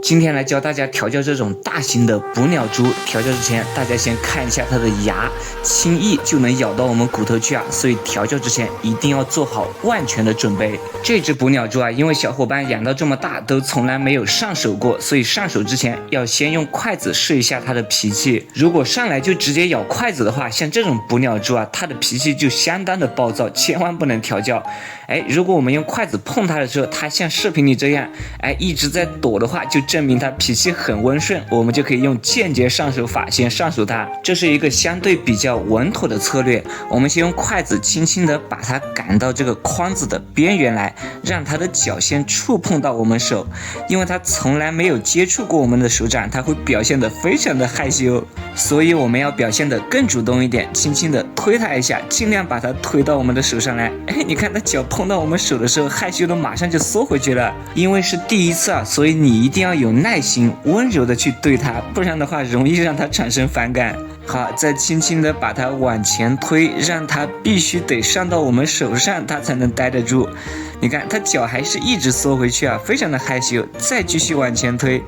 今天来教大家调教这种大型的捕鸟蛛。调教之前，大家先看一下它的牙，轻易就能咬到我们骨头去啊，所以调教之前一定要做好万全的准备。这只捕鸟蛛啊，因为小伙伴养到这么大都从来没有上手过，所以上手之前要先用筷子试一下它的脾气。如果上来就直接咬筷子的话，像这种捕鸟蛛啊，它的脾气就相当的暴躁，千万不能调教。如果我们用筷子碰它的时候，它像视频里这样，一直在躲的话，就证明它脾气很温顺，我们就可以用间接上手法先上手它，这是一个相对比较稳妥的策略。我们先用筷子轻轻的把它赶到这个筐子的边缘来，让它的脚先触碰到我们手，因为它从来没有接触过我们的手掌，它会表现得非常的害羞，所以我们要表现得更主动一点，轻轻的推它一下，尽量把它推到我们的手上来。你看它脚碰到我们手的时候，害羞的马上就缩回去了，因为是第一次啊，所以你一定要有耐心，温柔的去对它，不然的话容易让它产生反感。好，再轻轻的把它往前推，让它必须得上到我们手上，它才能待得住。你看它脚还是一直缩回去啊，非常的害羞，再继续往前推。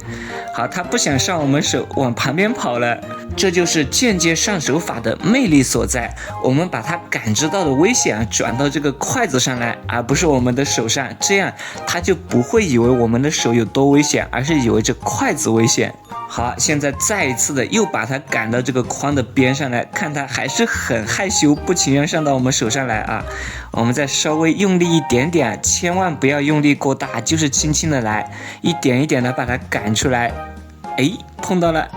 好，它不想上我们手，往旁边跑了。这就是间接上手法的魅力所在，我们把它感知到的危险转到这个筷子上来，而不是我们的手上，这样它就不会以为我们的手有多危险，而是以为这筷子危险。好，现在再一次的又把它赶到这个筐的边上来，看它还是很害羞，不情愿上到我们手上来啊。我们再稍微用力一点点，千万不要用力过大，就是轻轻的来，一点一点的把它赶出来。碰到了。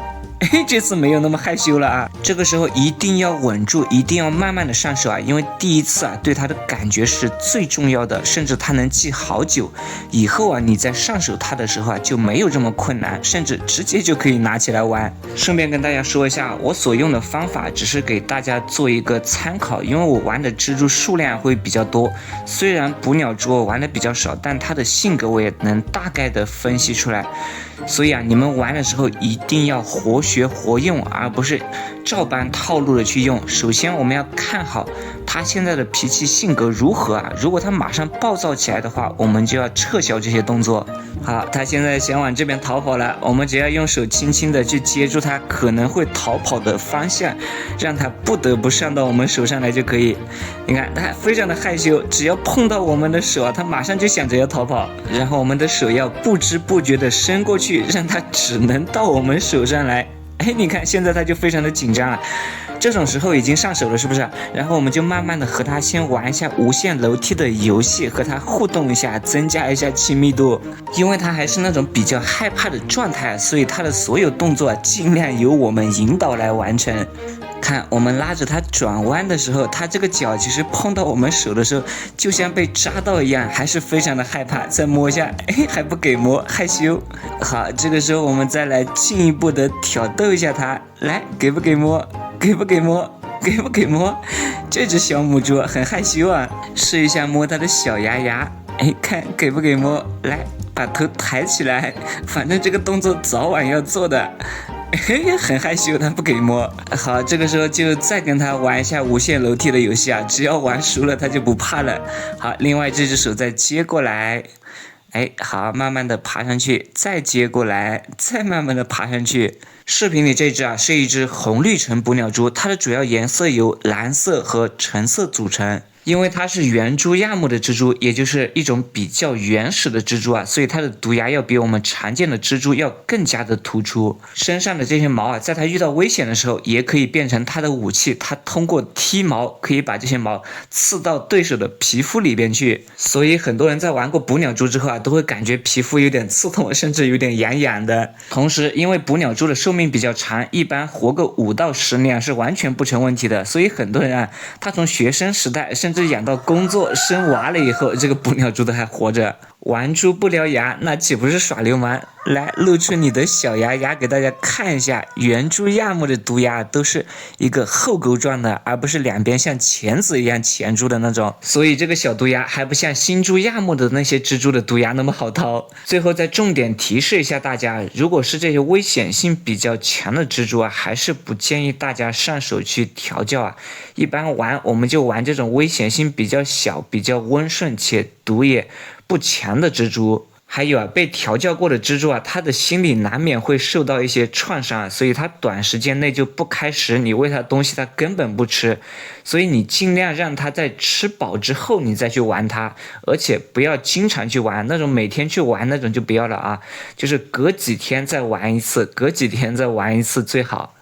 这次没有那么害羞了啊！这个时候一定要稳住，一定要慢慢的上手啊，因为第一次啊，对它的感觉是最重要的，甚至它能记好久。以后啊，你在上手它的时候啊，就没有这么困难，甚至直接就可以拿起来玩。顺便跟大家说一下，我所用的方法只是给大家做一个参考，因为我玩的蜘蛛数量会比较多，虽然捕鸟蛛我玩的比较少，但它的性格我也能大概的分析出来。所以啊，你们玩的时候一定要活学活用，而不是照搬套路的去用。首先我们要看好他现在的脾气性格如何啊，如果他马上暴躁起来的话，我们就要撤销这些动作。好，他现在想往这边逃跑了，我们只要用手轻轻的去接住他可能会逃跑的方向，让他不得不上到我们手上来就可以。你看他非常的害羞，只要碰到我们的手啊，他马上就想着要逃跑，然后我们的手要不知不觉的伸过去，让他只能到我们手上来。你看现在他就非常的紧张了，这种时候已经上手了是不是？然后我们就慢慢的和他先玩一下无限楼梯的游戏，和他互动一下，增加一下亲密度。因为他还是那种比较害怕的状态，所以他的所有动作尽量由我们引导来完成。看我们拉着它转弯的时候，它这个脚其实碰到我们手的时候就像被扎到一样，还是非常的害怕。再摸一下，还不给摸，害羞。好，这个时候我们再来进一步的挑逗一下它，来，给不给摸，给不给摸，给不给摸。这只小母猪很害羞啊，试一下摸它的小牙牙，看给不给摸，来，把头抬起来，反正这个动作早晚要做的。很害羞，他不给摸。好，这个时候就再跟他玩一下无限楼梯的游戏啊，只要玩熟了他就不怕了。好，另外这只手再接过来，好，慢慢的爬上去，再接过来，再慢慢的爬上去。视频里这只啊是一只红绿橙捕鸟蛛，它的主要颜色由蓝色和橙色组成。因为它是圆蛛亚目的蜘蛛，也就是一种比较原始的蜘蛛啊，所以它的毒牙要比我们常见的蜘蛛要更加的突出。身上的这些毛啊，在它遇到危险的时候，也可以变成它的武器。它通过踢毛，可以把这些毛刺到对手的皮肤里边去。所以很多人在玩过捕鸟蛛之后啊，都会感觉皮肤有点刺痛，甚至有点痒痒的。同时，因为捕鸟蛛的寿命比较长，一般活个5到10年是完全不成问题的。所以很多人啊，他从学生时代甚至养到工作生娃了以后，这个捕鸟蛛都还活着。玩猪不獠牙，那岂不是耍流氓？来，露出你的小牙牙给大家看一下，圆蛛亚目的毒牙都是一个后钩状的，而不是两边像钳子一样钳住的那种，所以这个小毒牙还不像新蛛亚目的那些蜘蛛的毒牙那么好掏。最后再重点提示一下大家，如果是这些危险性比较强的蜘蛛啊，还是不建议大家上手去调教啊。一般我们就玩这种危险性比较小、比较温顺且毒也不强的蜘蛛。还有啊，被调教过的蜘蛛啊，它的心理难免会受到一些创伤啊，所以它短时间内就不开食，你喂它东西它根本不吃，所以你尽量让它在吃饱之后你再去玩它，而且不要经常去玩，那种每天去玩那种就不要了啊，就是隔几天再玩一次，隔几天再玩一次最好。